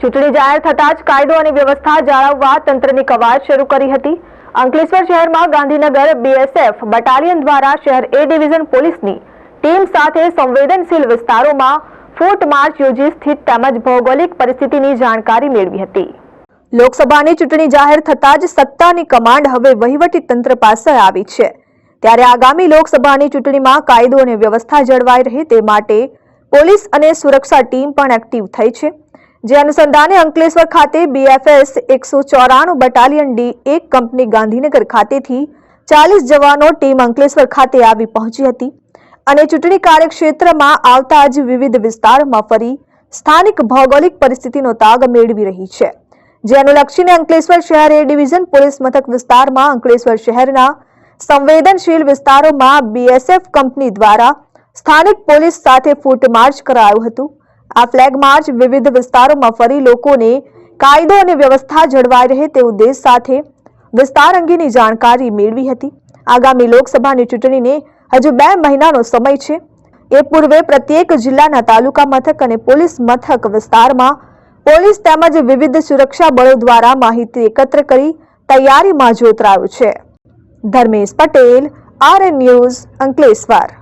ચૂંટણી જાહેર થતાં જ કાયદો અને વ્યવસ્થા જાળવવા તંત્રની કવાયત શરૂ કરી હતી। અંકલેશ્વર શહેરમાં ગાંધીનગર બીએસએફ બટાલિયન દ્વારા શહેર એ ડિવિઝન પોલીસની ટીમ સાથે સંવેદનશીલ વિસ્તારોમાં ફૂટ માર્ચ યોજી સ્થિત તેમજ ભૌગોલિક પરિસ્થિતિની જાણકારી મેળવી હતી। લોકસભાની ચૂંટણી જાહેર થતાં જ સત્તાની કમાન્ડ હવે વહીવટી તંત્ર પાસે આવી છે, ત્યારે આગામી લોકસભાની ચૂંટણીમાં કાયદો અને વ્યવસ્થા જળવાઈ રહે તે માટે પોલીસ અને સુરક્ષા ટીમ પણ એક્ટિવ થઈ છે। જે અનુસંધાને અંકલેશ્વર ખાતે BFS 194 battalion D1 company Gandhinagar ખાતેથી 40 જવાનો ટીમ અંકલેશ્વર ખાતે આવી પહોંચી હતી અને ચૂંટણી કાર્યક્ષેત્રમાં આવતા જ વિવિધ વિસ્તારોમાં ફરી સ્થાનિક ભૌગોલિક પરિસ્થિતિનો તાગ મેળવી રહી છે। જે અનુલક્ષીને અંકલેશ્વર શહેર એ ડિવિઝન પોલીસ મથક વિસ્તારમાં અંકલેશ્વર શહેરના સંવેદનશીલ વિસ્તારોમાં બીએસએફ કંપની દ્વારા સ્થાનિક પોલીસ સાથે ફૂટ માર્ચ કરાયું હતું। આ ફ્લેગ માર્ચ વિવિધ વિસ્તારોમાં ફરી લોકોને કાયદો અને વ્યવસ્થા જળવાઈ રહે તે ઉદ્દેશ સાથે વિસ્તાર અંગેની જાણકારી મેળવી હતી। આગામી લોકસભાની ચૂંટણીને હજુ 2 મહિનાનો સમય છે। એ પૂર્વે પ્રત્યેક જિલ્લાના તાલુકા મથક અને પોલીસ મથક વિસ્તારમાં પોલીસ તેમજ વિવિધ સુરક્ષા બળો દ્વારા માહિતી એકત્ર કરી તૈયારીમાં જોતરાયું છે। Dharmesh Patel, RN news, Ankleshwar.